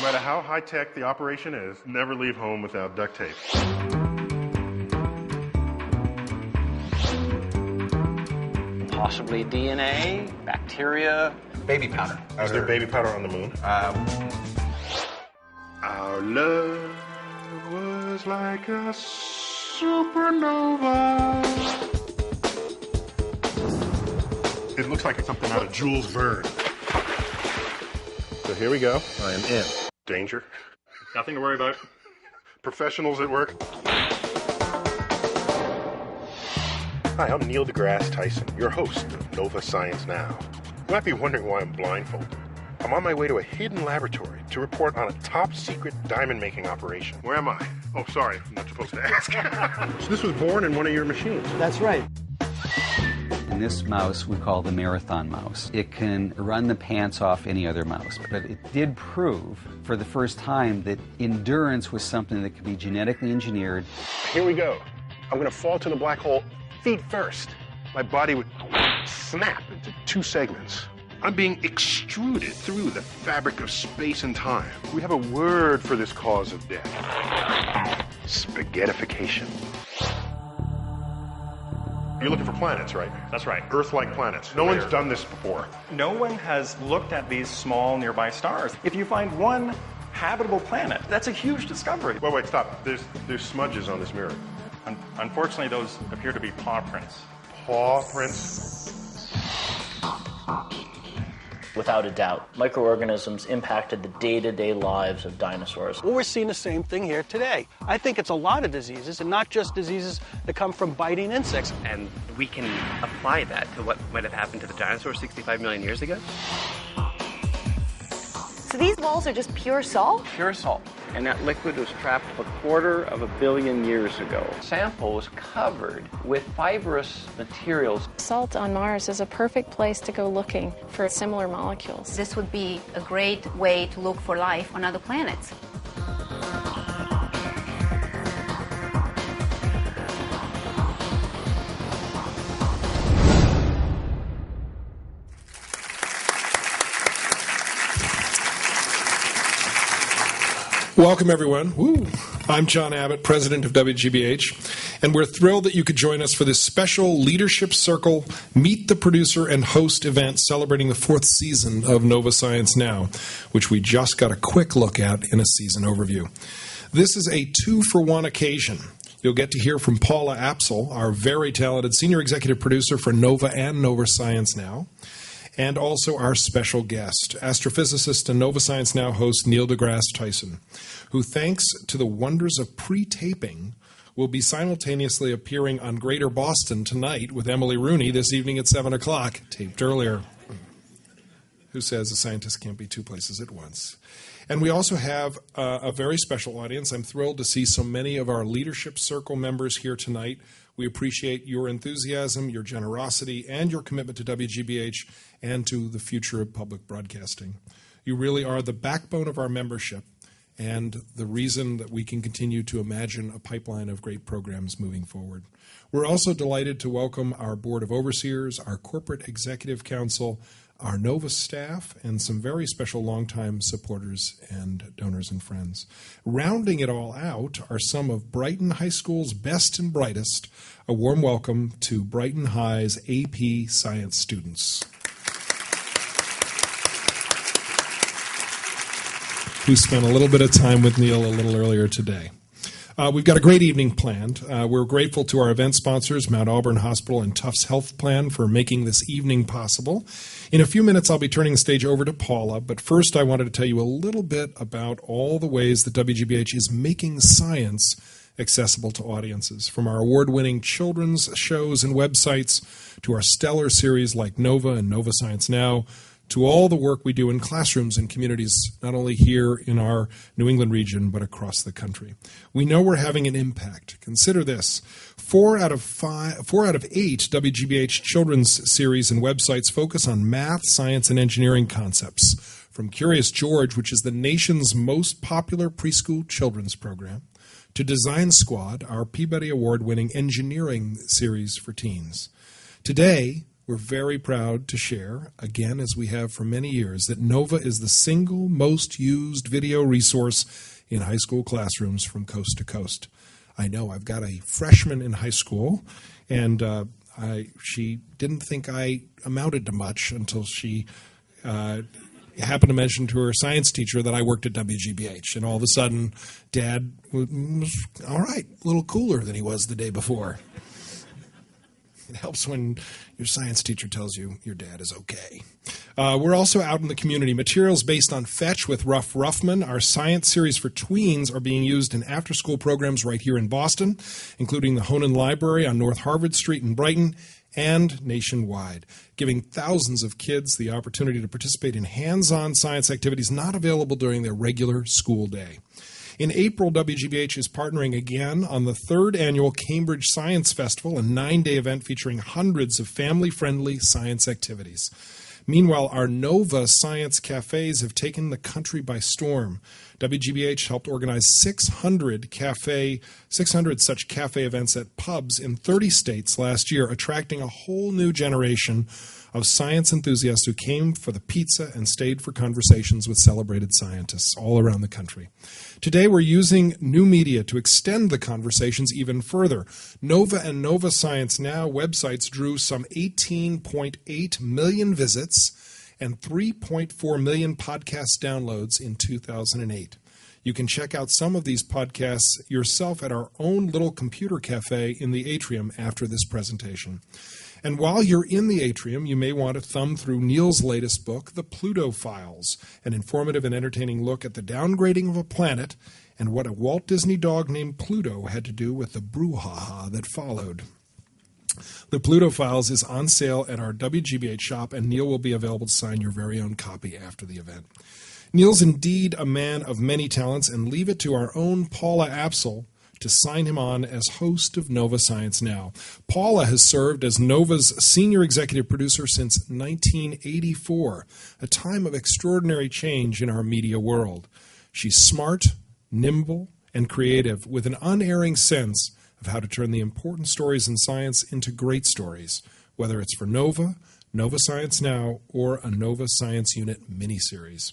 matter how high-tech the operation is, never leave home without duct tape. Possibly DNA, bacteria. Baby powder. Is there baby powder on the moon? Our love was like a supernova. It looks like it's something out of Jules Verne. So here we go. I am in. Danger. Nothing to worry about. Professionals at work. Hi, I'm Neil deGrasse Tyson, your host of Nova Science Now. You might be wondering why I'm blindfolded. I'm on my way to a hidden laboratory to report on a top-secret diamond-making operation. Where am I? Oh, sorry, I'm not supposed to ask. So this was born in one of your machines. That's right. And this mouse we call the marathon mouse. It can run the pants off any other mouse, but it did prove for the first time that endurance was something that could be genetically engineered. Here we go. I'm going to fall to the black hole feet first. My body would snap into two segments. I'm being extruded through the fabric of space and time. We have a word for this cause of death. Spaghettification. You're looking for planets, right? That's right. Earth-like planets. No one's done this before. No one has looked at these small nearby stars. If you find one habitable planet, that's a huge discovery. Wait, stop. There's smudges on this mirror. Unfortunately, those appear to be paw prints. Paw prints? Without a doubt, microorganisms impacted the day-to-day lives of dinosaurs. Well, we're seeing the same thing here today. I think it's a lot of diseases, and not just diseases that come from biting insects. And we can apply that to what might have happened to the dinosaurs 65 million years ago. So these walls are just pure salt? Pure salt. And that liquid was trapped 250 million years ago. The sample was covered with fibrous materials. Salt on Mars is a perfect place to go looking for similar molecules. This would be a great way to look for life on other planets. Welcome, everyone. Woo. I'm John Abbott, president of WGBH, and we're thrilled that you could join us for this special Leadership Circle Meet the Producer and Host event celebrating the 4th season of Nova Science Now, which we just got a quick look at in a season overview. This is a 2-for-1 occasion. You'll get to hear from Paula Apsel, our very talented senior executive producer for Nova and Nova Science Now, and also our special guest, astrophysicist and Nova Science Now host Neil deGrasse Tyson, who, thanks to the wonders of pre-taping, will be simultaneously appearing on Greater Boston tonight with Emily Rooney this evening at 7 o'clock, taped earlier. Who says a scientist can't be two places at once? And we also have a very special audience. I'm thrilled to see so many of our Leadership Circle members here tonight. We appreciate your enthusiasm, your generosity, and your commitment to WGBH and to the future of public broadcasting. You really are the backbone of our membership and the reason that we can continue to imagine a pipeline of great programs moving forward. We're also delighted to welcome our Board of Overseers, our Corporate Executive Council, our NOVA staff, and some very special longtime supporters and donors and friends. Rounding it all out are some of Brighton High School's best and brightest. A warm welcome to Brighton High's AP Science students, who spent a little bit of time with Neil a little earlier today. We've got a great evening planned. We're grateful to our event sponsors, Mount Auburn Hospital and Tufts Health Plan, for making this evening possible. In a few minutes, I'll be turning the stage over to Paula, but first I wanted to tell you a little bit about all the ways that WGBH is making science accessible to audiences, from our award-winning children's shows and websites to our stellar series like Nova and Nova Science Now, to all the work we do in classrooms and communities, not only here in our New England region, but across the country. We know we're having an impact. Consider this. 4 out of 8 WGBH children's series and websites focus on math, science, and engineering concepts, from Curious George, which is the nation's most popular preschool children's program, to Design Squad, our Peabody Award-winning engineering series for teens. Today, we're very proud to share, again as we have for many years, that NOVA is the single most used video resource in high school classrooms from coast to coast. I know I've got a freshman in high school, and she didn't think I amounted to much until she happened to mention to her science teacher that I worked at WGBH, and all of a sudden, Dad was all right, a little cooler than he was the day before. It helps when your science teacher tells you your dad is okay. We're also out in the community. Materials based on Fetch with Ruff Ruffman, our science series for tweens, are being used in after-school programs right here in Boston, including the Honan Library on North Harvard Street in Brighton, and nationwide, giving thousands of kids the opportunity to participate in hands-on science activities not available during their regular school day. In April, WGBH is partnering again on the third annual Cambridge Science Festival, a 9-day event featuring hundreds of family-friendly science activities. Meanwhile, our NOVA science cafes have taken the country by storm. WGBH helped organize 600 such cafe events at pubs in 30 states last year, attracting a whole new generation of science enthusiasts who came for the pizza and stayed for conversations with celebrated scientists all around the country. Today, we're using new media to extend the conversations even further. NOVA and NOVA Science Now websites drew some 18.8 million visits and 3.4 million podcast downloads in 2008. You can check out some of these podcasts yourself at our own little computer cafe in the atrium after this presentation. And while you're in the atrium, you may want to thumb through Neil's latest book, The Pluto Files, an informative and entertaining look at the downgrading of a planet and what a Walt Disney dog named Pluto had to do with the brouhaha that followed. The Pluto Files is on sale at our WGBH shop, and Neil will be available to sign your very own copy after the event. Neil's indeed a man of many talents, and leave it to our own Paula Apsel to sign him on as host of Nova Science Now. Paula has served as Nova's senior executive producer since 1984, a time of extraordinary change in our media world. She's smart, nimble, and creative, with an unerring sense of how to turn the important stories in science into great stories, whether it's for Nova, Nova Science Now, or a Nova Science Unit miniseries.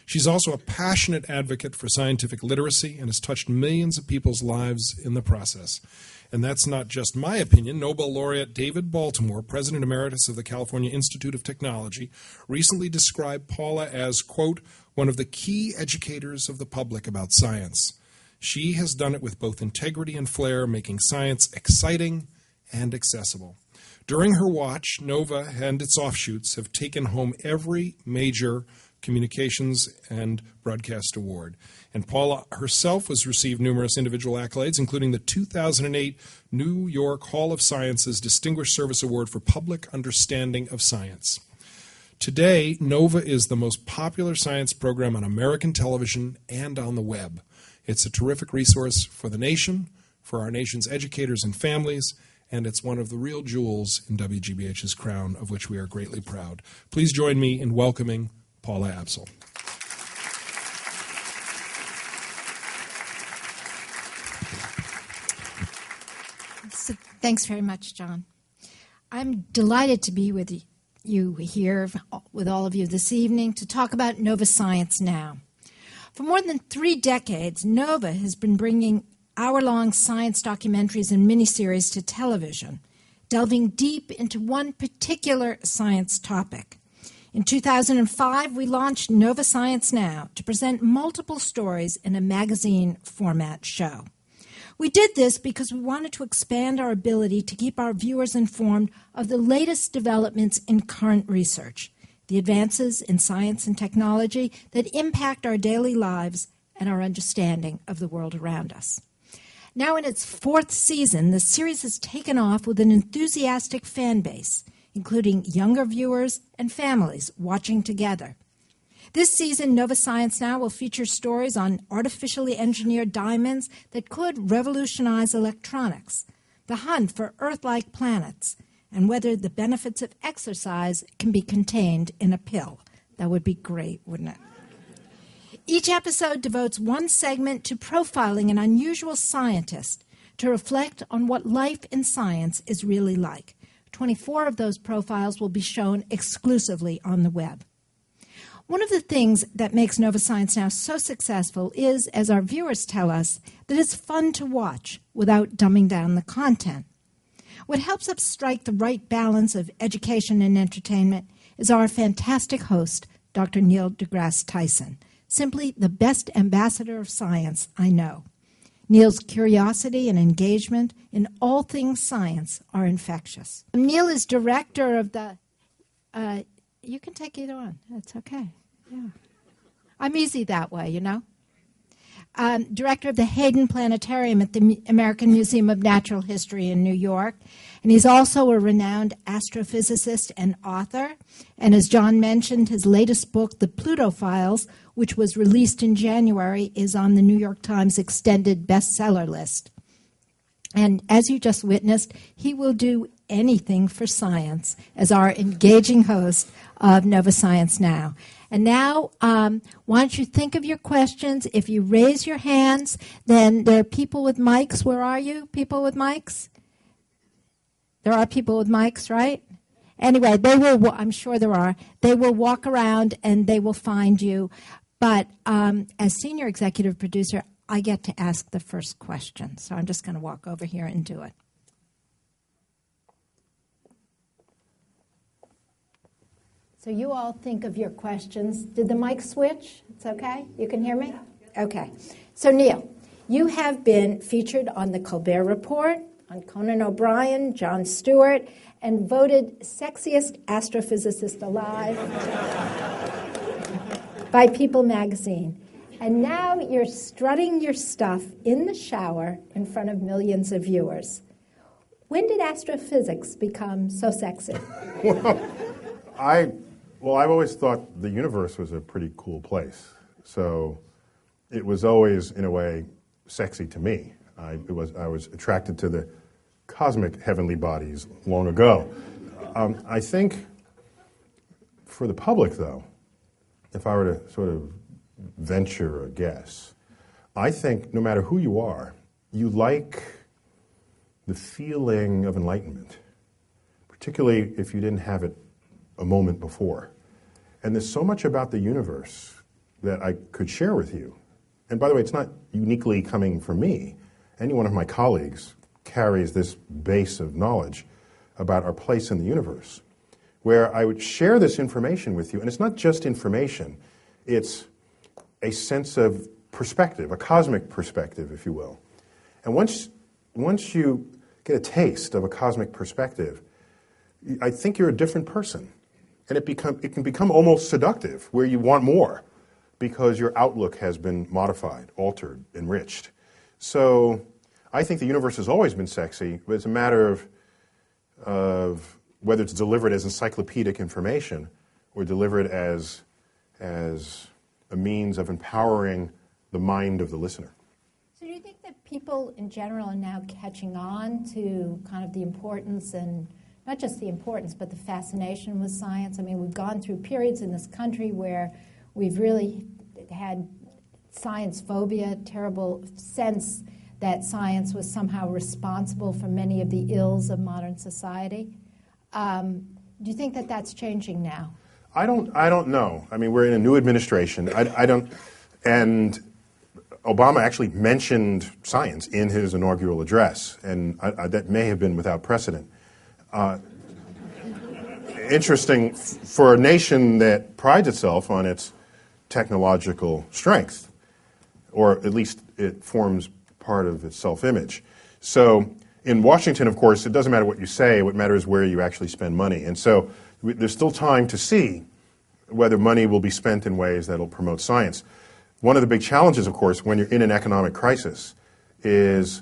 She's also a passionate advocate for scientific literacy and has touched millions of people's lives in the process. And that's not just my opinion. Nobel laureate David Baltimore, President Emeritus of the California Institute of Technology, recently described Paula as, quote, one of the key educators of the public about science. She has done it with both integrity and flair, making science exciting and accessible. During her watch, Nova and its offshoots have taken home every major communications and broadcast award. And Paula herself has received numerous individual accolades, including the 2008 New York Hall of Sciences Distinguished Service Award for Public Understanding of Science. Today, Nova is the most popular science program on American television and on the web. It's a terrific resource for the nation, for our nation's educators and families, and it's one of the real jewels in WGBH's crown, of which we are greatly proud. Please join me in welcoming Paula Apsel. So, thanks very much, John. I'm delighted to be with you here, with all of you this evening, to talk about Nova Science Now. For more than 3 decades, Nova has been bringing hour-long science documentaries and miniseries to television, delving deep into one particular science topic. In 2005, we launched Nova Science Now to present multiple stories in a magazine format show. We did this because we wanted to expand our ability to keep our viewers informed of the latest developments in current research, the advances in science and technology that impact our daily lives and our understanding of the world around us. Now in its 4th season, the series has taken off with an enthusiastic fan base, including younger viewers and families watching together. This season, Nova Science Now will feature stories on artificially engineered diamonds that could revolutionize electronics, the hunt for Earth-like planets, and whether the benefits of exercise can be contained in a pill. That would be great, wouldn't it? Each episode devotes one segment to profiling an unusual scientist to reflect on what life in science is really like, 24 of those profiles will be shown exclusively on the web. One of the things that makes Nova Science Now so successful is, as our viewers tell us, that it's fun to watch without dumbing down the content. What helps us strike the right balance of education and entertainment is our fantastic host, Dr. Neil deGrasse Tyson, simply the best ambassador of science I know. Neil's curiosity and engagement in all things science are infectious. Neil is director of the... you can take either one. That's okay. Yeah. I'm easy that way, you know. Director of the Hayden Planetarium at the American Museum of Natural History in New York. And he's also a renowned astrophysicist and author. And as John mentioned, his latest book, The Pluto Files, which was released in January, is on the New York Times extended bestseller list. And as you just witnessed, he will do anything for science as our engaging host of Nova Science Now. And now, why don't you think of your questions? If you raise your hands, then there are people with mics. Where are you? People with mics? There are people with mics, right? Anyway, they will. I'm sure there are. They will walk around and they will find you. But as senior executive producer, I get to ask the first question. So I'm just going to walk over here and do it. So you all think of your questions. Did the mic switch? It's okay? You can hear me? Okay. So Neil, you have been featured on the Colbert Report, on Conan O'Brien, Jon Stewart, and voted sexiest astrophysicist alive by People magazine. And now you're strutting your stuff in the shower in front of millions of viewers. When did astrophysics become so sexy? Well, I've always thought the universe was a pretty cool place. So it was always, in a way, sexy to me. I was attracted to the cosmic heavenly bodies long ago. I think for the public, though, if I were to sort of venture a guess, I think no matter who you are, you like the feeling of enlightenment, particularly if you didn't have it a moment before. And there's so much about the universe that I could share with you. And by the way, it's not uniquely coming from me. Any one of my colleagues carries this base of knowledge about our place in the universe, where I would share this information with you. And it's not just information, it's a sense of perspective, a cosmic perspective, if you will. And once you get a taste of a cosmic perspective, I think you're a different person. And it can become almost seductive, where you want more, because your outlook has been modified, altered, enriched. So I think the universe has always been sexy, but it's a matter of whether it's delivered as encyclopedic information or delivered as a means of empowering the mind of the listener. So do you think that people in general are now catching on to kind of the importance, and not just the importance, but the fascination with science? I mean, we've gone through periods in this country where we've really had science phobia, terrible sense that science was somehow responsible for many of the ills of modern society. Do you think that that's changing now? I don't know. I mean, we're in a new administration. I don't, and Obama actually mentioned science in his inaugural address, and that may have been without precedent. Interesting for a nation that prides itself on its technological strength, or at least it forms part of its self-image. So in Washington, of course, it doesn't matter what you say. What matters is where you actually spend money. And so there's still time to see whether money will be spent in ways that will promote science. One of the big challenges, of course, when you're in an economic crisis is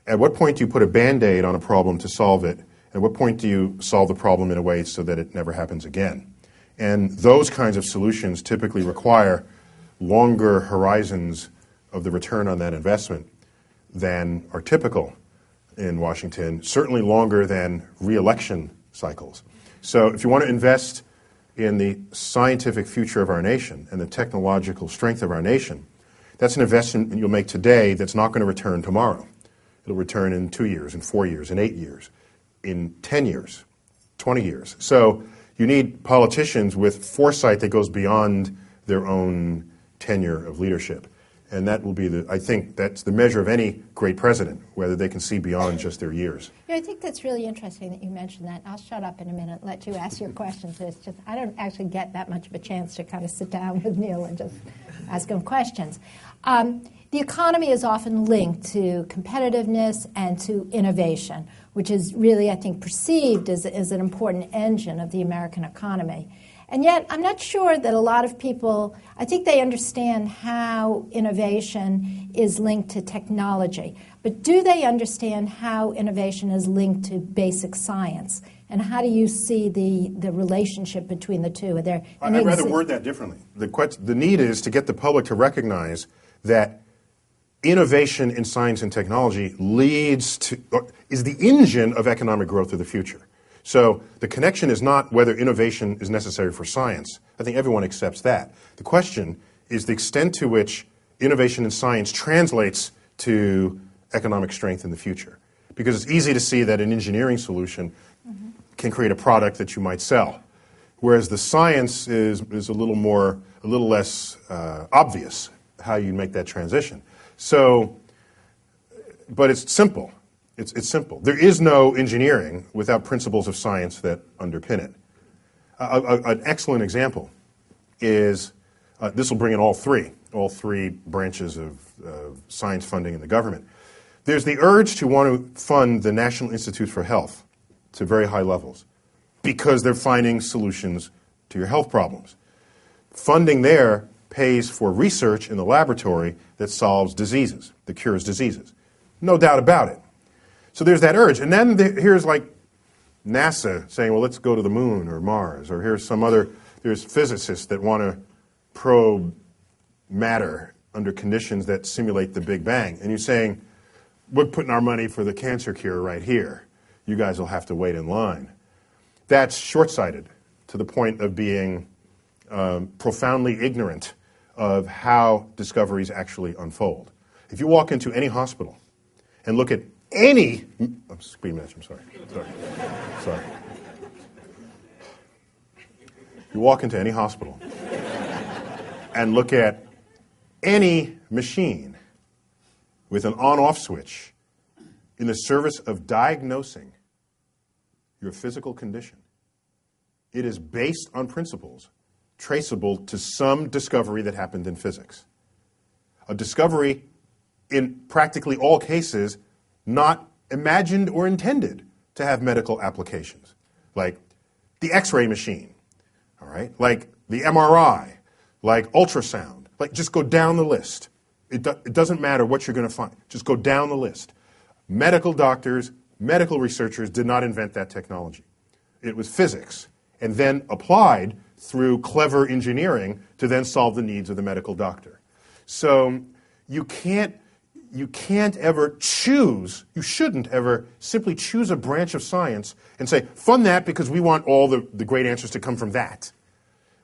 at what point do you put a Band-Aid on a problem to solve it? At what point do you solve the problem in a way so that it never happens again? And those kinds of solutions typically require longer horizons of the return on that investment than are typical in Washington, certainly longer than re-election cycles. So if you want to invest in the scientific future of our nation and the technological strength of our nation, that's an investment you'll make today that's not going to return tomorrow. It'll return in 2 years, in 4 years, in 8 years, in 10 years. 20 years. So you need politicians with foresight that goes beyond their own tenure of leadership. And that will be I think that's the measure of any great president, whether they can see beyond just their years. Yeah, I think that's really interesting that you mentioned that. I'll shut up in a minute and let you ask your questions. It's just, I don't actually get that much of a chance to kind of sit down with Neil and just ask him questions. The economy is often linked to competitiveness and to innovation, which is really, I think, perceived as an important engine of the American economy. And yet, I'm not sure that a lot of people, I think they understand how innovation is linked to technology. But do they understand how innovation is linked to basic science? And how do you see the relationship between the two? I'd rather word that differently. The need is to get the public to recognize that innovation in science and technology is the engine of economic growth of the future. So the connection is not whether innovation is necessary for science. I think everyone accepts that. The question is the extent to which innovation in science translates to economic strength in the future. Because it's easy to see that an engineering solution can create a product that you might sell, whereas the science is a little less obvious how you make that transition. So, but it's simple. It's simple. There is no engineering without principles of science that underpin it. An excellent example is, this will bring in all three branches of science funding in the government. There's the urge to want to fund the National Institute for Health to very high levels because they're finding solutions to your health problems. Funding there pays for research in the laboratory that solves diseases, that cures diseases. No doubt about it. So there's that urge. And then here's like NASA saying, well, let's go to the moon or Mars. Or there's physicists that want to probe matter under conditions that simulate the Big Bang. And you're saying, we're putting our money for the cancer cure right here. You guys will have to wait in line. That's short-sighted to the point of being profoundly ignorant of how discoveries actually unfold. If you walk into any hospital and look at I'm screaming at you, I'm sorry. You walk into any hospital and look at any machine with an on-off switch in the service of diagnosing your physical condition. It is based on principles traceable to some discovery that happened in physics. A discovery, in practically all cases, not imagined or intended to have medical applications, like the X-ray machine, all right, like the MRI, like ultrasound, like just go down the list. It doesn't matter what you're going to find. Just go down the list. Medical doctors, medical researchers did not invent that technology. It was physics, and then applied through clever engineering to then solve the needs of the medical doctor. So you can't ever choose, you shouldn't ever simply choose a branch of science and say, fund that because we want all the great answers to come from that,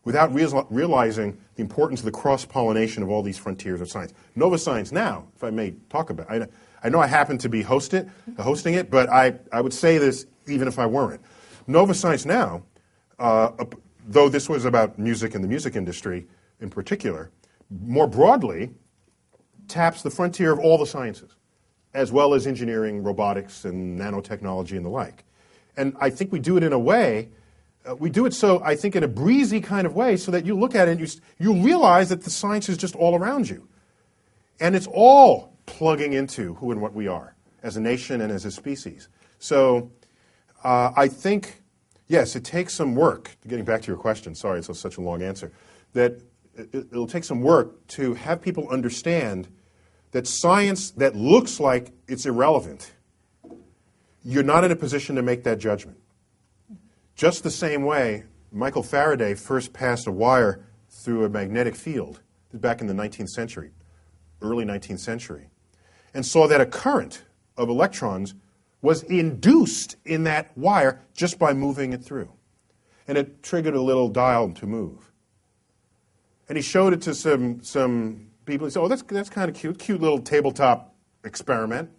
without realizing the importance of the cross-pollination of all these frontiers of science. Nova Science Now, if I may talk about it, I know I happen to be hosting it, but I would say this even if I weren't. Nova Science Now, though this was about music and the music industry in particular, more broadly, taps the frontier of all the sciences, as well as engineering, robotics, and nanotechnology and the like. And I think we do it in a way, we do it so, I think, in a breezy kind of way, so that you look at it and you realize that the science is just all around you. And it's all plugging into who and what we are as a nation and as a species. So I think, yes, it takes some work, getting back to your question, sorry it's such a long answer, that it'll take some work to have people understand that science that looks like it's irrelevant, you're not in a position to make that judgment. Just the same way Michael Faraday first passed a wire through a magnetic field back in the 19th century, early 19th century, and saw that a current of electrons was induced in that wire just by moving it through. And it triggered a little dial to move. And he showed it to some people. He said, oh, that's kind of cute little tabletop experiment.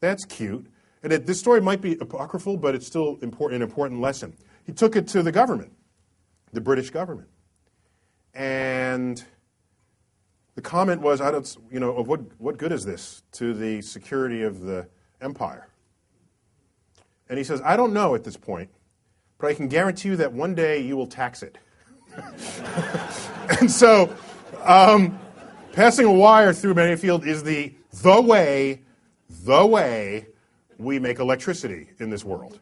That's cute. And this story might be apocryphal, but it's still an important lesson. he took it to the government, the British government. And the comment was, I don't, of what good is this to the security of the empire? And he says, I don't know at this point, but I can guarantee you that one day you will tax it. And so passing a wire through a field is the way we make electricity in this world.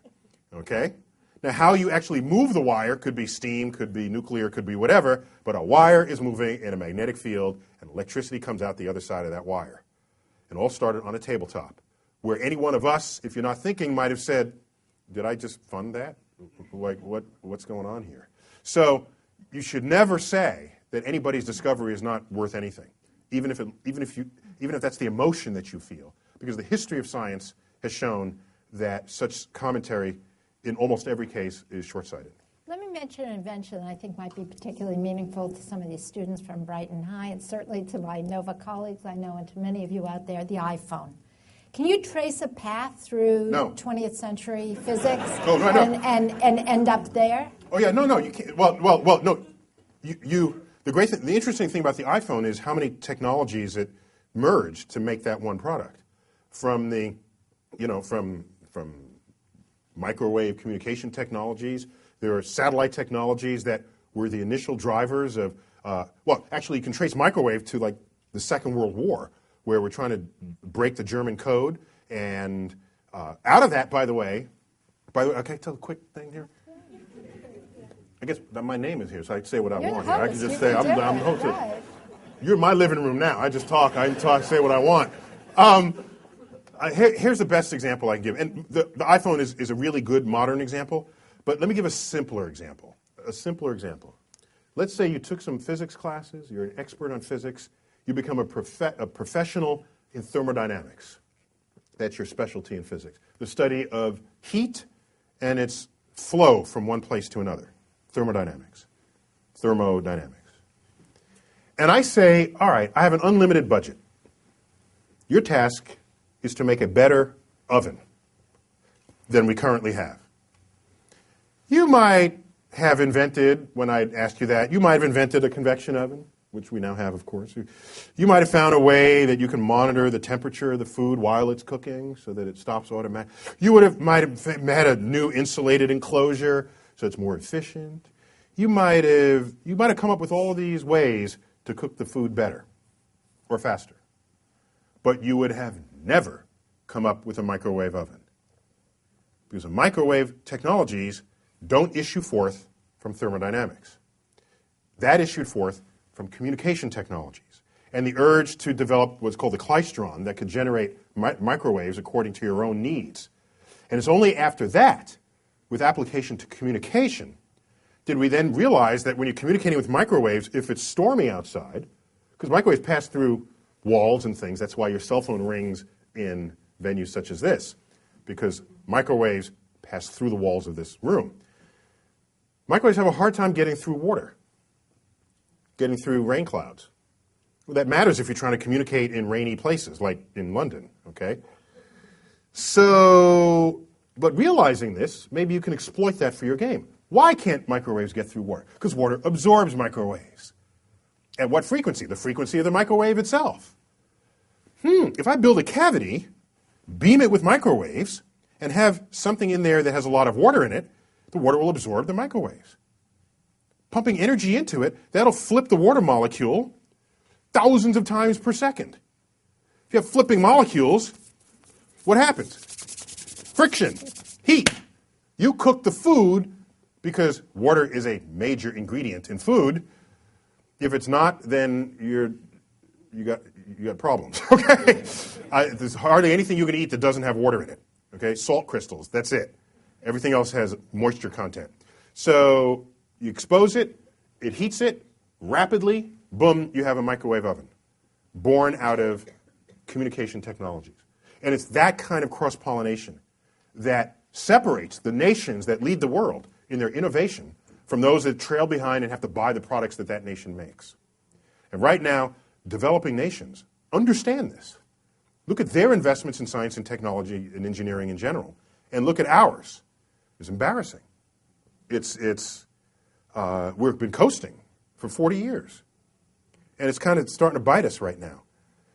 Okay? Now, how you actually move the wire could be steam, could be nuclear, could be whatever, but a wire is moving in a magnetic field, and electricity comes out the other side of that wire. It all started on a tabletop, where any one of us, if you're not thinking, might have said, did I just fund that? Like, what's going on here? So you should never say that anybody's discovery is not worth anything, even if that's the emotion that you feel, because the history of science has shown that such commentary in almost every case is short-sighted. Let me mention an invention that I think might be particularly meaningful to some of these students from Brighton High, and certainly to my NOVA colleagues I know, and to many of you out there, the iPhone. Can you trace a path through 20th century physics and end up there? Oh yeah, no, you can't. Well, no. The interesting thing about the iPhone is how many technologies it merged to make that one product. From the, from microwave communication technologies, there are satellite technologies that were the initial drivers of. Actually, you can trace microwave to like the Second World War, where we're trying to break the German code, and out of that, by the way, okay, tell a quick thing here. I guess my name is here, so I can say what I want here. I can just say, I'm host. Right. You're in my living room now. I just talk. I say what I want. Here's the best example I can give. And the iPhone is a really good modern example, but let me give a simpler example. Let's say you took some physics classes. You're an expert on physics. You become a professional in thermodynamics. That's your specialty in physics. The study of heat and its flow from one place to another. Thermodynamics. And I say, all right, I have an unlimited budget. Your task is to make a better oven than we currently have. You might have invented, when I asked you that, you might have invented a convection oven, which we now have, of course. You might have found a way that you can monitor the temperature of the food while it's cooking so that it stops automatically. You might have had a new insulated enclosure so it's more efficient. You might have come up with all these ways to cook the food better or faster. But you would have never come up with a microwave oven. Because the microwave technologies don't issue forth from thermodynamics. That issued forth from communication technologies. And the urge to develop what's called the klystron that could generate microwaves according to your own needs. And it's only after that, with application to communication, did we then realize that when you're communicating with microwaves, if it's stormy outside, because microwaves pass through walls and things, that's why your cell phone rings in venues such as this, because microwaves pass through the walls of this room. Microwaves have a hard time getting through water, getting through rain clouds. Well, that matters if you're trying to communicate in rainy places, like in London, okay? So, but realizing this, maybe you can exploit that for your game. Why can't microwaves get through water? Because water absorbs microwaves. At what frequency? The frequency of the microwave itself. If I build a cavity, beam it with microwaves, and have something in there that has a lot of water in it, the water will absorb the microwaves. Pumping energy into it, that'll flip the water molecule thousands of times per second. If you have flipping molecules, what happens? Friction, heat. You cook the food because water is a major ingredient in food. If it's not, then you got problems. Okay, there's hardly anything you can eat that doesn't have water in it. Okay, salt crystals. That's it. Everything else has moisture content. So you expose it, it heats it rapidly. Boom, you have a microwave oven, born out of communication technologies. And it's that kind of cross-pollination that separates the nations that lead the world in their innovation from those that trail behind and have to buy the products that that nation makes. And right now, developing nations understand this. Look at their investments in science and technology and engineering in general, and look at ours. It's embarrassing. we've been coasting for 40 years. And it's kind of starting to bite us right now.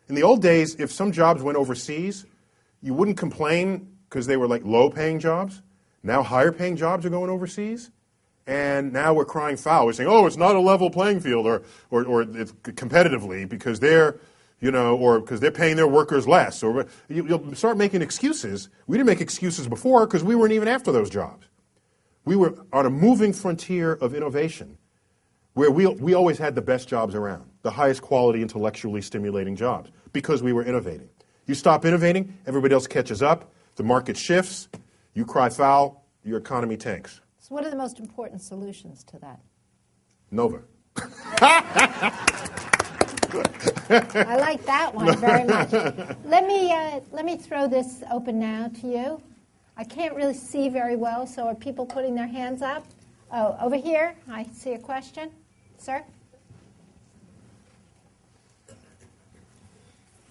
In the old days, if some jobs went overseas, you wouldn't complain because they were like low-paying jobs. Now higher-paying jobs are going overseas. And now we're crying foul. We're saying, oh, it's not a level playing field, or it's competitively because they're, or because they're paying their workers less. Or you'll start making excuses. We didn't make excuses before because we weren't even after those jobs. We were on a moving frontier of innovation where we always had the best jobs around, the highest quality, intellectually stimulating jobs, because we were innovating. You stop innovating, everybody else catches up, the market shifts, you cry foul, your economy tanks. So what are the most important solutions to that? Nova. I like that one very much. Let me throw this open now to you. I can't really see very well, so are people putting their hands up? Oh, over here, I see a question. Sir?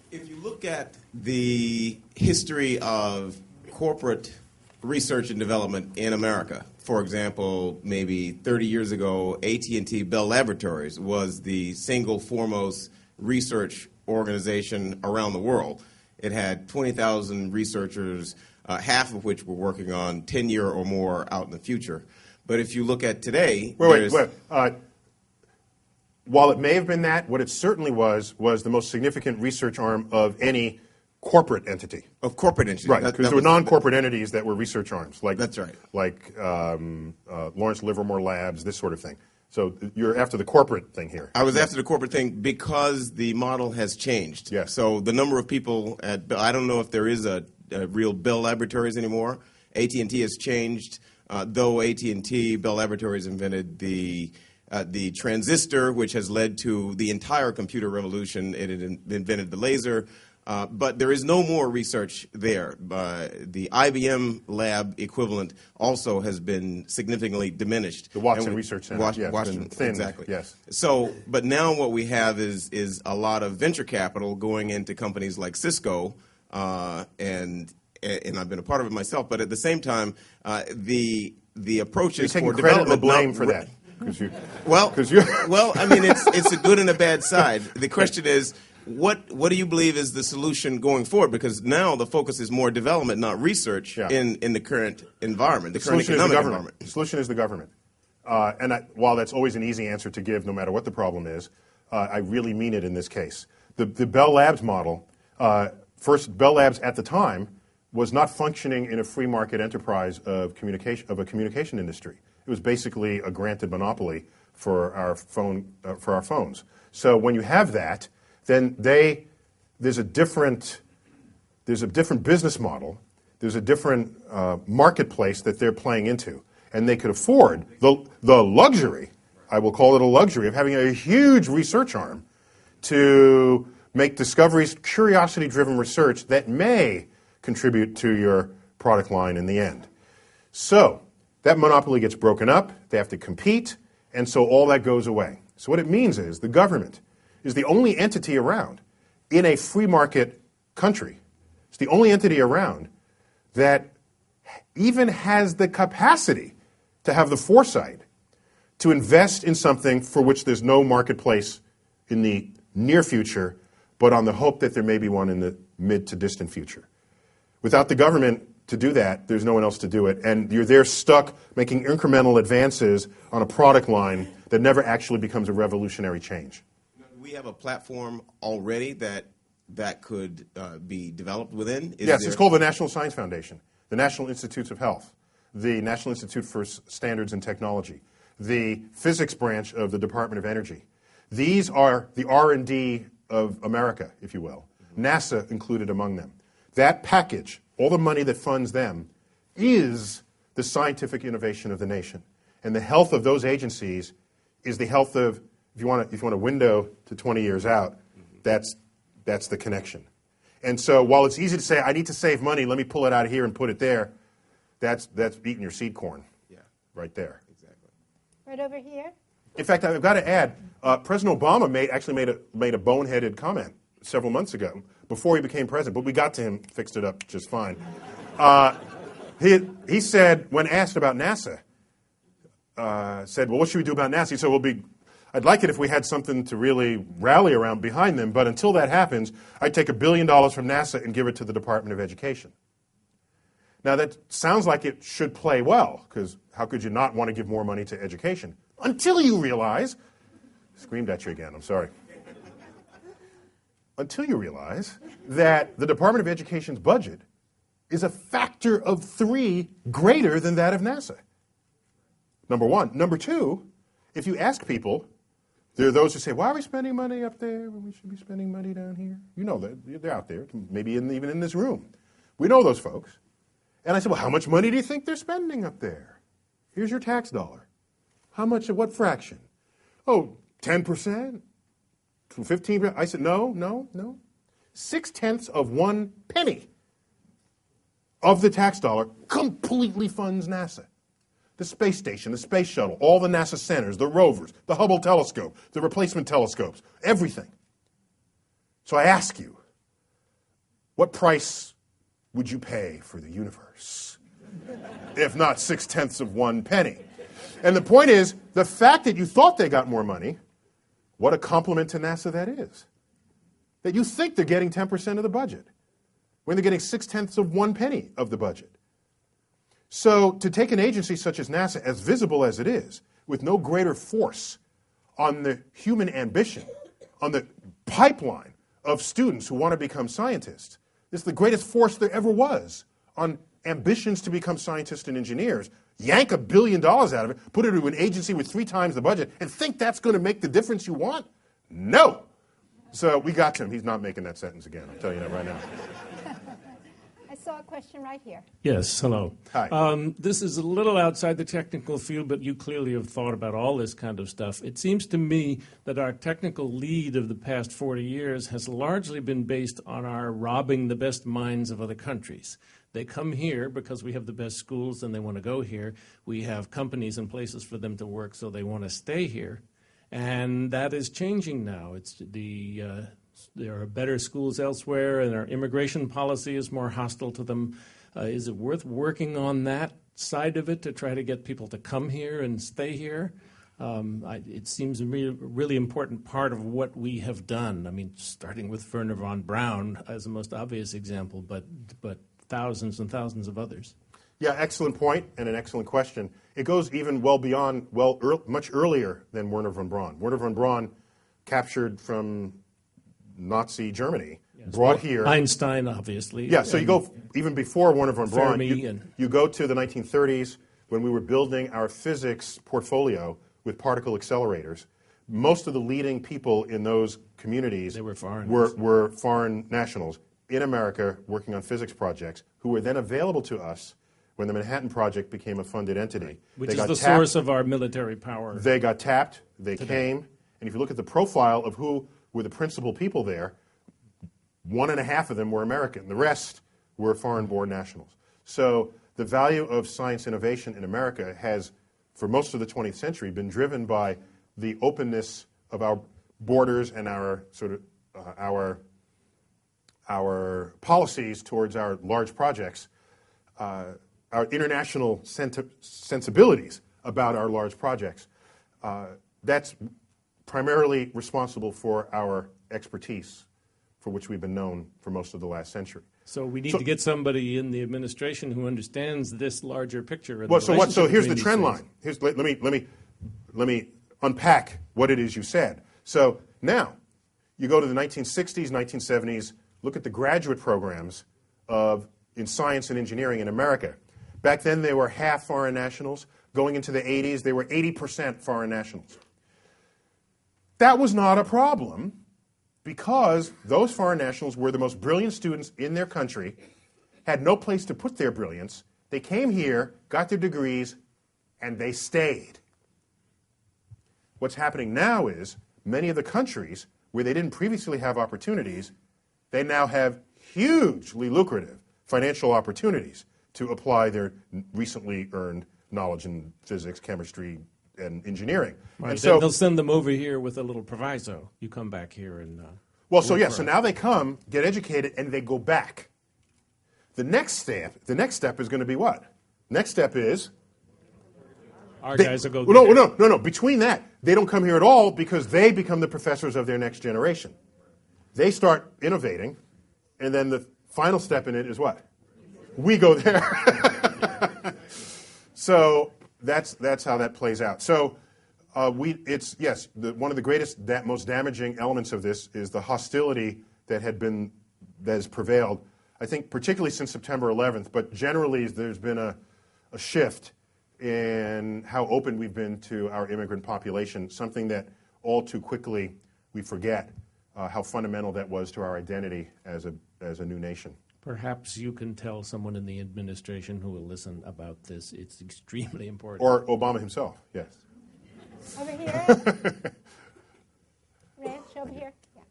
If you look at the history of corporate research and development in America, for example, maybe 30 years ago, AT&T Bell Laboratories was the single foremost research organization around the world. It had 20,000 researchers, half of which were working on 10-year or more out in the future. But if you look at today... Wait. While it may have been that, what it certainly was the most significant research arm of any corporate entity. Of corporate entities. Right, because there were non-corporate entities that were research arms. That's right. Like Lawrence Livermore Labs, this sort of thing. So you're after the corporate thing here. I was after the corporate thing because the model has changed. Yes. So the number of people at Bell, I don't know if there is a real Bell Laboratories anymore. AT&T has changed, though AT&T, Bell Laboratories invented the transistor, which has led to the entire computer revolution. It had invented the laser. But there is no more research there. The IBM lab equivalent also has been significantly diminished. The Watson Research Center. Washington, thinned, exactly. Yes. So, but now what we have is a lot of venture capital going into companies like Cisco, and I've been a part of it myself. But at the same time, the approaches You're taking for credit and the development blame for that. Well, I mean, it's a good and a bad side. The question is, what do you believe is the solution going forward? Because now the focus is more development, not research, in the current environment, the current economic environment. The solution is the government. While that's always an easy answer to give, no matter what the problem is, I really mean it in this case. The Bell Labs model, first, Bell Labs at the time was not functioning in a free market enterprise of a communication industry. It was basically a granted monopoly for our phones. So when you have that, then there's a different business model, there's a different marketplace that they're playing into, and they could afford the luxury, I will call it a luxury, of having a huge research arm to make discoveries, curiosity-driven research that may contribute to your product line in the end. So that monopoly gets broken up, they have to compete, and so all that goes away. So what it means is the government is the only entity around in a free market country. It's the only entity around that even has the capacity to have the foresight to invest in something for which there's no marketplace in the near future, but on the hope that there may be one in the mid to distant future. Without the government to do that, there's no one else to do it, and you're there stuck making incremental advances on a product line that never actually becomes a revolutionary change. We have a platform already that could be developed within? It's called the National Science Foundation, the National Institutes of Health, the National Institute for Standards and Technology, the physics branch of the Department of Energy. These are the R&D of America, if you will. NASA included among them. That package, all the money that funds them, is the scientific innovation of the nation. And the health of those agencies is the health of, if you want a window to 20 years out, that's the connection. And so while it's easy to say, I need to save money, let me pull it out of here and put it there, that's eating your seed corn right there. Exactly. Right over here. In fact, I've got to add, President Obama made a boneheaded comment several months ago before he became president, but we got to him, fixed it up just fine. He said, when asked about NASA, said, well, what should we do about NASA? He said, I'd like it if we had something to really rally around behind them, but until that happens, I'd take $1 billion from NASA and give it to the Department of Education. Now, that sounds like it should play well, because how could you not want to give more money to education? Until you realize, screamed at you again, I'm sorry. Until you realize that the Department of Education's budget is a factor of 3 greater than that of NASA. Number one. Number two, if you ask people, there are those who say, why are we spending money up there when we should be spending money down here? You know that. They're out there, maybe even in this room. We know those folks. And I said, well, how much money do you think they're spending up there? Here's your tax dollar. How much of what fraction? Oh, 10%? 15%? I said, no. 0.6 of 1 penny of the tax dollar completely funds NASA. The space station, the space shuttle, all the NASA centers, the rovers, the Hubble telescope, the replacement telescopes, everything. So I ask you, what price would you pay for the universe? If not 0.6 of 1 penny. And the point is, the fact that you thought they got more money, what a compliment to NASA that is. That you think they're getting 10% of the budget, when they're getting 0.6 of 1 penny of the budget. So to take an agency such as NASA, as visible as it is, with no greater force on the human ambition, on the pipeline of students who want to become scientists, it's the greatest force there ever was on ambitions to become scientists and engineers. Yank $1 billion out of it, put it into an agency with 3 times the budget, and think that's going to make the difference you want? No. So we got him. He's not making that sentence again. I'll tell you that right now. I saw a question right here. Yes, hello. Hi. This is a little outside the technical field, but you clearly have thought about all this kind of stuff. It seems to me that our technical lead of the past 40 years has largely been based on our robbing the best minds of other countries. They come here because we have the best schools and they want to go here. We have companies and places for them to work, so they want to stay here. And that is changing now. There are better schools elsewhere, and our immigration policy is more hostile to them. Is it worth working on that side of it to try to get people to come here and stay here? It seems a really important part of what we have done. I mean, starting with Wernher von Braun as the most obvious example, but thousands and thousands of others. Yeah, excellent point and an excellent question. It goes even much earlier than Wernher von Braun. Wernher von Braun, captured from Nazi Germany, brought here. Einstein, obviously. Yeah, so you go even before Wernher von Braun. You go to the 1930s when we were building our physics portfolio with particle accelerators. Most of the leading people in those communities were foreign nationals in America working on physics projects who were then available to us when the Manhattan Project became a funded entity. Which is the source of our military power. They got tapped, they came, and if you look at the profile of who were the principal people there, 1.5 of them were American. The rest were foreign-born nationals. So the value of science innovation in America has, for most of the 20th century, been driven by the openness of our borders and our our policies towards our large projects, our international sensibilities about our large projects. That's primarily responsible for our expertise, for which we've been known for most of the last century. So we need to get somebody in the administration who understands this larger picture. So here's the trend line. Let me unpack what it is you said. So now you go to the 1960s, 1970s. Look at the graduate programs in science and engineering in America. Back then, they were half foreign nationals. Going into the 80s, they were 80% foreign nationals. That was not a problem because those foreign nationals were the most brilliant students in their country, had no place to put their brilliance. They came here, got their degrees, and they stayed. What's happening now is many of the countries where they didn't previously have opportunities, they now have hugely lucrative financial opportunities to apply their recently earned knowledge in physics, chemistry, and engineering. Right. And so they'll send them over here with a little proviso. You come back here and so now they come, get educated, and they go back. The next step is going to be what? Next step is Our guys will go well, there. No. Between that, they don't come here at all because they become the professors of their next generation. They start innovating, and then the final step in it is what? We go there. So that's how that plays out. So one of the greatest, most damaging elements of this is the hostility that has prevailed. I think particularly since September 11th, but generally there's been a shift in how open we've been to our immigrant population, something that all too quickly we forget how fundamental that was to our identity as a new nation. Perhaps you can tell someone in the administration who will listen about this. It's extremely important. Or Obama himself, yes. Over here. Ranch, over here. Yes.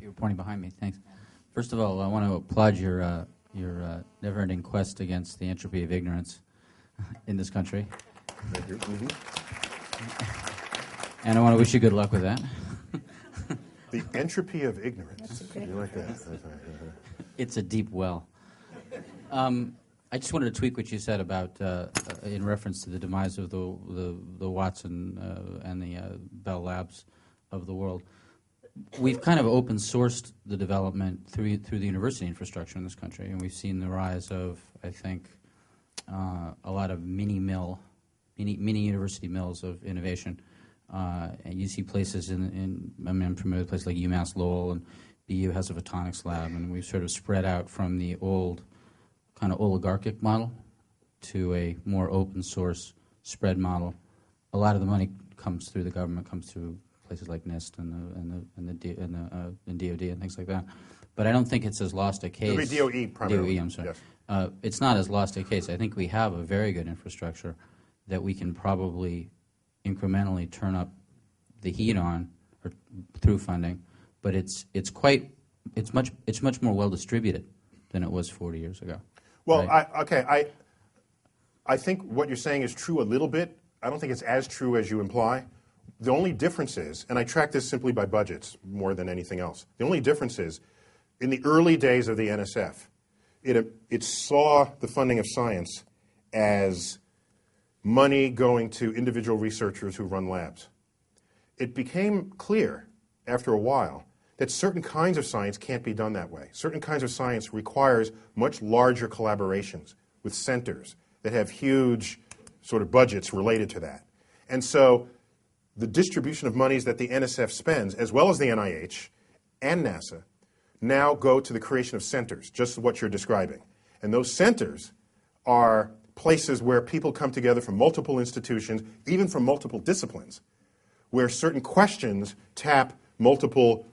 You were pointing behind me. Thanks. First of all, I want to applaud your never-ending quest against the entropy of ignorance in this country. Thank you. Mm-hmm. And I want to wish you good luck with that. The entropy of ignorance. You like that? It's a deep well. I just wanted to tweak what you said about, in reference to the demise of the Watson and the Bell Labs of the world. We've kind of open sourced the development through the university infrastructure in this country, and we've seen the rise of, I think, a lot of mini university mills of innovation. And you see places I'm familiar with places like UMass Lowell, and BU has a photonics lab, and we've sort of spread out from the old kind of oligarchic model to a more open source spread model. A lot of the money comes through the government, comes through places like NIST and DOD and things like that. But I don't think it's as lost a case. It'll be DOE primarily. DOE, I'm sorry. Yes. It's not as lost a case. I think we have a very good infrastructure that we can probably incrementally turn up the heat on or through funding, but it's much more well distributed than it was 40 years ago. Well, right? I think what you're saying is true a little bit. I don't think it's as true as you imply. The only difference is, and I track this simply by budgets more than anything else, the only difference is in the early days of the NSF, it saw the funding of science as money going to individual researchers who run labs. It became clear after a while that certain kinds of science can't be done that way. Certain kinds of science requires much larger collaborations with centers that have huge sort of budgets related to that. And so the distribution of monies that the NSF spends, as well as the NIH and NASA, now go to the creation of centers, just what you're describing. And those centers are places where people come together from multiple institutions, even from multiple disciplines, where certain questions tap multiple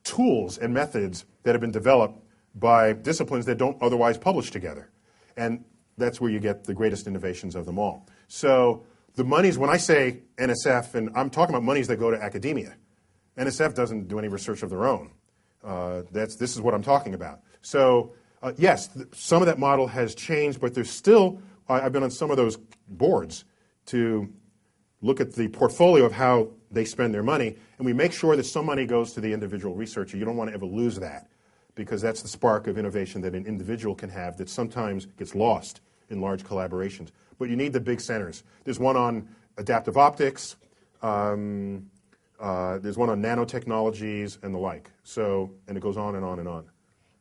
tools and methods that have been developed by disciplines that don't otherwise publish together. And that's where you get the greatest innovations of them all. So the monies, when I say NSF, and I'm talking about monies that go to academia. NSF doesn't do any research of their own. This is what I'm talking about. So yes, some of that model has changed, but there's still, I've been on some of those boards to look at the portfolio of how they spend their money, and we make sure that some money goes to the individual researcher. You don't want to ever lose that, because that's the spark of innovation that an individual can have that sometimes gets lost in large collaborations. But you need the big centers. There's one on adaptive optics, there's one on nanotechnologies and the like. So, and it goes on and on and on.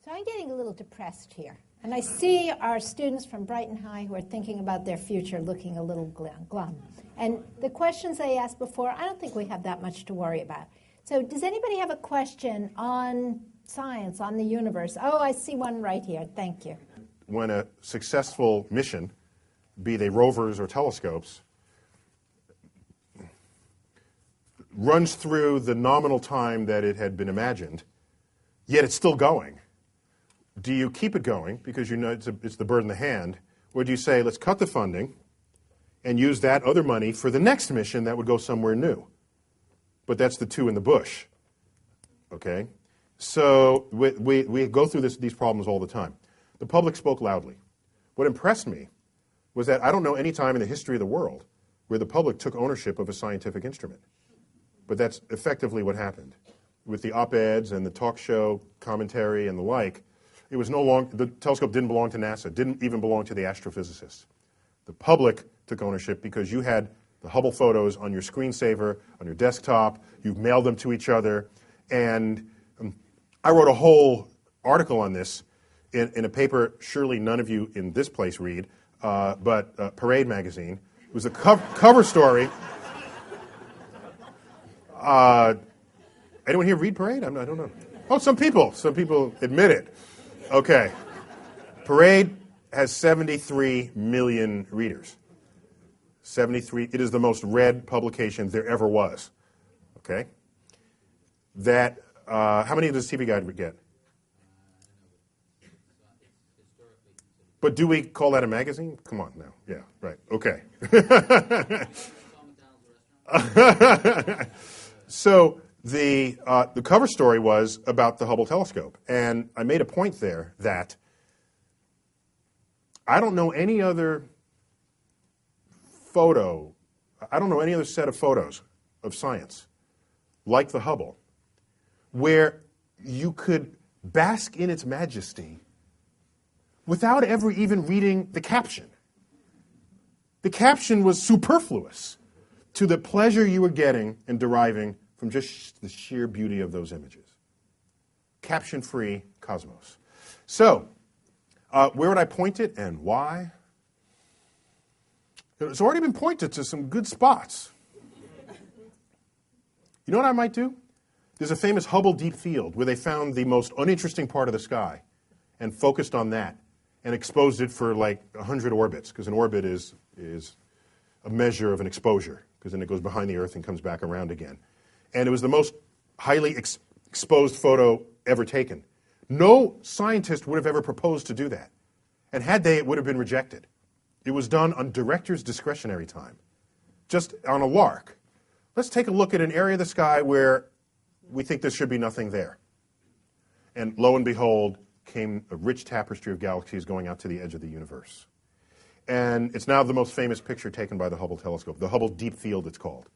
So I'm getting a little depressed here. And I see our students from Brighton High who are thinking about their future looking a little glum. And the questions they asked before, I don't think we have that much to worry about. So does anybody have a question on science, on the universe? Oh, I see one right here. Thank you. When a successful mission, be they rovers or telescopes, runs through the nominal time that it had been imagined, yet it's still going, do you keep it going because you know it's the bird in the hand, or do you say, let's cut the funding and use that other money for the next mission that would go somewhere new? But that's the two in the bush, okay? So we go through these problems all the time. The public spoke loudly. What impressed me was that I don't know any time in the history of the world where the public took ownership of a scientific instrument. But that's effectively what happened. With the op-eds and the talk show commentary and the like, it was no longer, the telescope didn't belong to NASA, didn't even belong to the astrophysicists. The public took ownership because you had the Hubble photos on your screensaver, on your desktop. You've mailed them to each other. And I wrote a whole article on this in a paper surely none of you in this place read, but Parade magazine. It was a cover story. Anyone here read Parade? I don't know. Oh, some people admit it. Okay. Parade has 73 million readers. 73. It is the most read publication there ever was. Okay. That. How many does TV Guide get? But do we call that a magazine? Come on now. Yeah. Right. Okay. So the cover story was about the Hubble telescope, and I made a point there that I don't know any other photo, I don't know any other set of photos of science like the Hubble where you could bask in its majesty without ever even reading the caption. The caption was superfluous to the pleasure you were getting and deriving from just the sheer beauty of those images. Caption-free cosmos. So, where would I point it and why? It's already been pointed to some good spots. You know what I might do? There's a famous Hubble deep field where they found the most uninteresting part of the sky and focused on that and exposed it for like 100 orbits, because an orbit is a measure of an exposure, because then it goes behind the Earth and comes back around again. And it was the most highly exposed photo ever taken. No scientist would have ever proposed to do that. And had they, it would have been rejected. It was done on director's discretionary time, just on a lark. Let's take a look at an area of the sky where we think there should be nothing there. And lo and behold, came a rich tapestry of galaxies going out to the edge of the universe. And it's now the most famous picture taken by the Hubble telescope, the Hubble Deep Field it's called.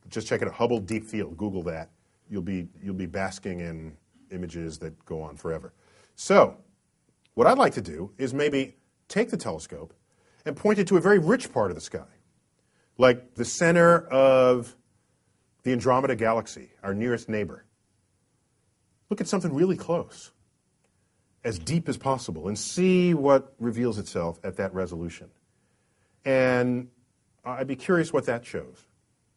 Just check it out, Hubble Deep Field, Google that. You'll be basking in images that go on forever. So, what I'd like to do is maybe take the telescope and point it to a very rich part of the sky, like the center of the Andromeda Galaxy, our nearest neighbor. Look at something really close, as deep as possible, and see what reveals itself at that resolution. And I'd be curious what that shows.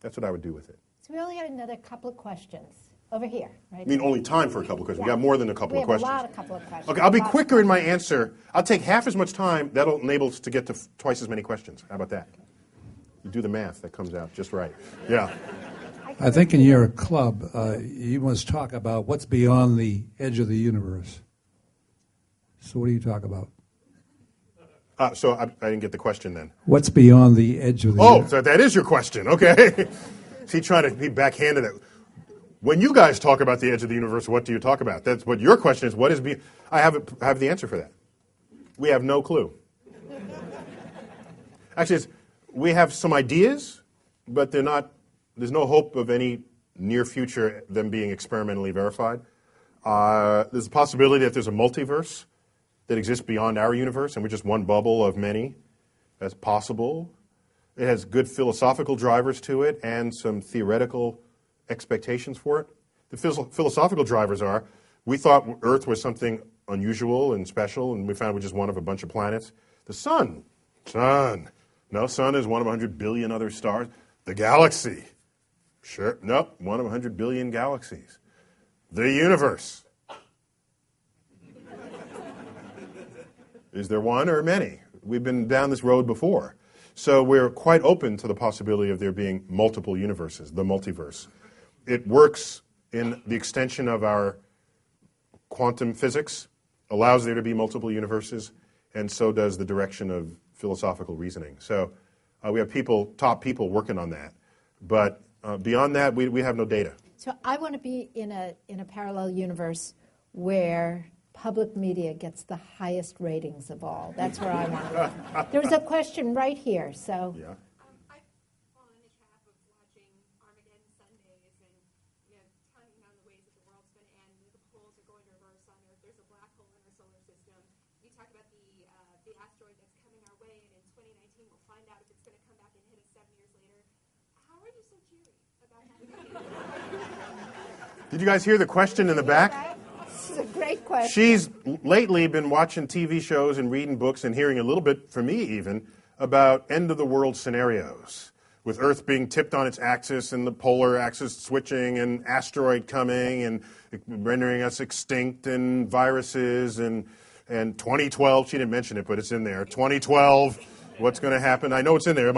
That's what I would do with it. So we only have another couple of questions. Over here, right? I mean, only time for a couple of questions. Yeah. We got more than a couple of questions. We have a couple of questions. Okay, I'll be quicker in my answer. I'll take half as much time. That'll enable us to get to twice as many questions. How about that? You do the math. That comes out just right. Yeah. I think in your club, you must talk about what's beyond the edge of the universe. So what do you talk about? So I didn't get the question then. What's beyond the edge of the universe? Oh, so that is your question. Okay. Is he trying to be backhanded it? When you guys talk about the edge of the universe, what do you talk about? That's what your question is. What is beyond? I have the answer for that. We have no clue. Actually, we have some ideas, but they're not. There's no hope of any near future them being experimentally verified. There's a possibility that there's a multiverse that exists beyond our universe, and we're just one bubble of many. That's possible. It has good philosophical drivers to it and some theoretical expectations for it. The philosophical drivers are, we thought Earth was something unusual and special, and we found we're just one of a bunch of planets. The sun. No, sun is one of 100 billion other stars. The galaxy. Sure, no, one of 100 billion galaxies. The universe. Is there one or many? We've been down this road before. So we're quite open to the possibility of there being multiple universes, the multiverse. It works in the extension of our quantum physics, allows there to be multiple universes, and so does the direction of philosophical reasoning. So we have top people working on that. But beyond that, we have no data. So I want to be in a parallel universe where public media gets the highest ratings of all. That's where I want to live. There's a question right here, so. Yeah. Did you guys hear the question in the back? This is a great question. She's lately been watching TV shows and reading books and hearing a little bit, from me even, about end-of-the-world scenarios, with Earth being tipped on its axis and the polar axis switching and asteroid coming and rendering us extinct and viruses and 2012. She didn't mention it, but it's in there. 2012, what's going to happen? I know it's in there.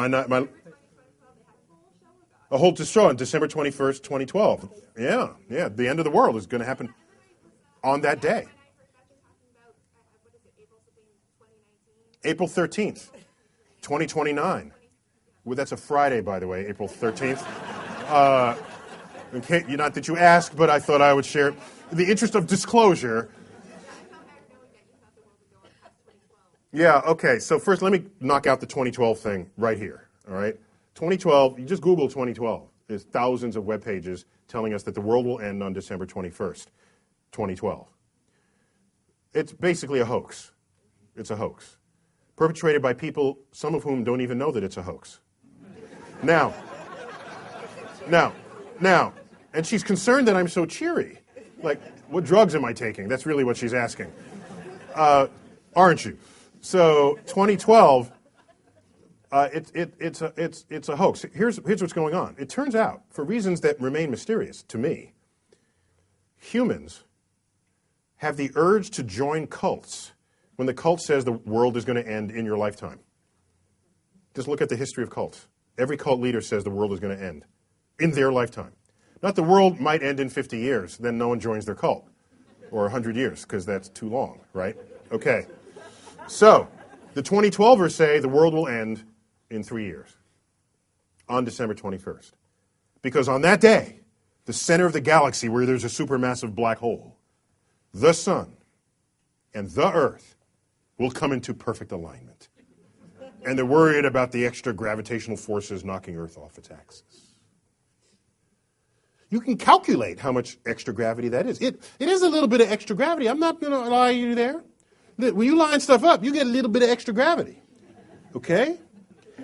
A whole show on December 21st, 2012. Yeah, the end of the world is going to happen on that day. April 13th, 2029. Well, that's a Friday, by the way, April 13th. Not that you asked, but I thought I would share. In the interest of disclosure. Yeah, okay, so first let me knock out the 2012 thing right here, all right? 2012, you just Google 2012. There's thousands of web pages telling us that the world will end on December 21st, 2012. It's basically a hoax. It's a hoax. Perpetrated by people, some of whom don't even know that it's a hoax. Now, and she's concerned that I'm so cheery. Like, what drugs am I taking? That's really what she's asking. Aren't you? So, 2012, it's a hoax. Here's what's going on. It turns out, for reasons that remain mysterious to me, humans have the urge to join cults when the cult says the world is going to end in your lifetime. Just look at the history of cults. Every cult leader says the world is going to end in their lifetime. Not the world might end in 50 years, then no one joins their cult. Or 100 years, because that's too long, right? Okay. So, the 2012ers say the world will end in 3 years, on December 21st. Because on that day, the center of the galaxy where there's a supermassive black hole, the sun and the Earth will come into perfect alignment. And they're worried about the extra gravitational forces knocking Earth off its axis. You can calculate how much extra gravity that is. It is a little bit of extra gravity. I'm not going to lie to you there. When you line stuff up, you get a little bit of extra gravity. Okay?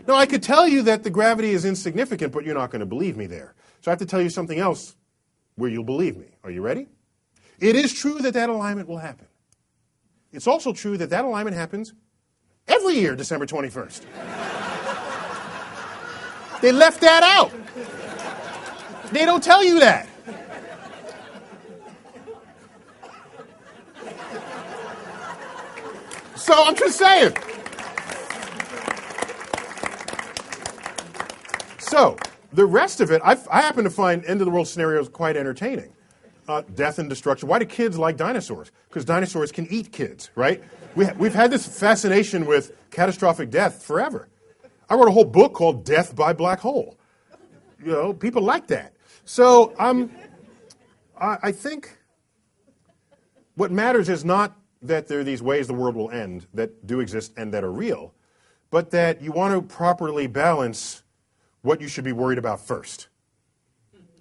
Now, I could tell you that the gravity is insignificant, but you're not going to believe me there. So I have to tell you something else where you'll believe me. Are you ready? It is true that that alignment will happen. It's also true that that alignment happens every year, December 21st. They left that out. They don't tell you that. So I'm just saying. So the rest of it, I happen to find end-of-the-world scenarios quite entertaining. Death and destruction. Why do kids like dinosaurs? Because dinosaurs can eat kids, right? We've had this fascination with catastrophic death forever. I wrote a whole book called Death by Black Hole. You know, people like that. So I think what matters is not that there are these ways the world will end that do exist and that are real, but that you want to properly balance what you should be worried about first.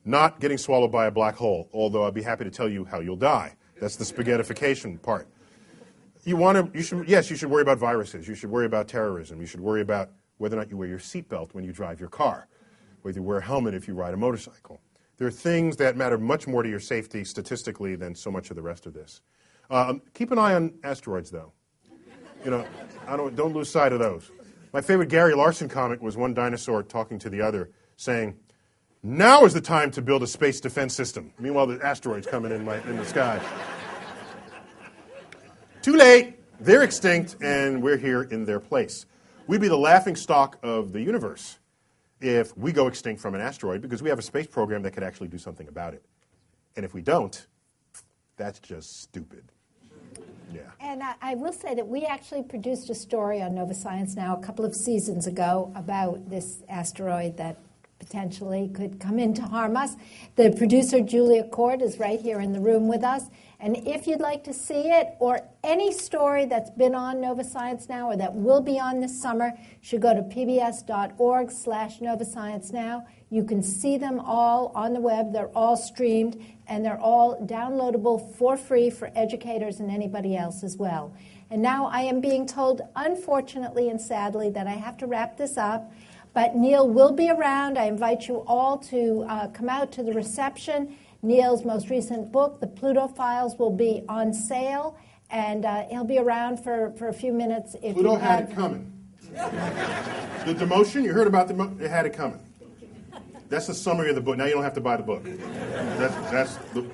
Not getting swallowed by a black hole, although I'd be happy to tell you how you'll die. That's the spaghettification part. You should worry about viruses. You should worry about terrorism. You should worry about whether or not you wear your seatbelt when you drive your car, whether you wear a helmet if you ride a motorcycle. There are things that matter much more to your safety statistically than so much of the rest of this. Keep an eye on asteroids, though. You know, don't lose sight of those. My favorite Gary Larson comic was one dinosaur talking to the other, saying, "Now is the time to build a space defense system." Meanwhile, the asteroids coming in the sky. Too late. They're extinct, and we're here in their place. We'd be the laughing stock of the universe if we go extinct from an asteroid, because we have a space program that could actually do something about it. And if we don't, that's just stupid. Yeah. And I will say that we actually produced a story on Nova Science Now a couple of seasons ago about this asteroid that potentially could come in to harm us. The producer, Julia Cord, is right here in the room with us. And if you'd like to see it, or any story that's been on Nova Science Now or that will be on this summer, you should go to pbs.org/Nova Science Now. You can see them all on the web. They're all streamed, and they're all downloadable for free for educators and anybody else as well. And now I am being told, unfortunately and sadly, that I have to wrap this up. But Neil will be around. I invite you all to come out to the reception. Neil's most recent book, The Pluto Files, will be on sale, and he'll be around for a few minutes. If Pluto you have... had it coming. The demotion, you heard about it had it coming. That's the summary of the book. Now you don't have to buy the book. That's the...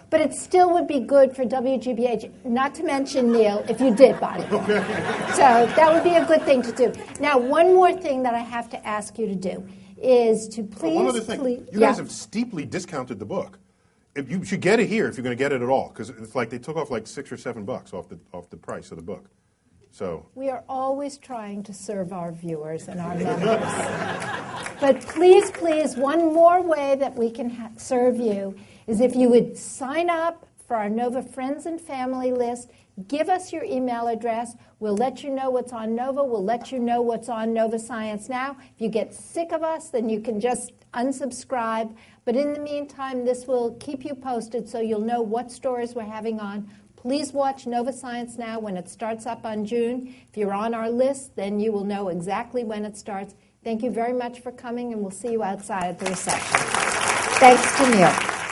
But it still would be good for WGBH, not to mention, Neil, if you did buy it. Okay. So that would be a good thing to do. Now, one more thing that I have to ask you to do is to please... one other thing. You guys have steeply discounted the book. You should get it here if you're going to get it at all, because it's like they took off like $6 or $7 off the price of the book. So we are always trying to serve our viewers and our members. But please, please, one more way that we can serve you is if you would sign up for our NOVA Friends and Family list, give us your email address. We'll let you know what's on NOVA. We'll let you know what's on NOVA Science Now. If you get sick of us, then you can just unsubscribe. But in the meantime, this will keep you posted so you'll know what stories we're having on. Please watch Nova Science Now when it starts up on June. If you're on our list, then you will know exactly when it starts. Thank you very much for coming, and we'll see you outside at the reception. Thanks to Neil.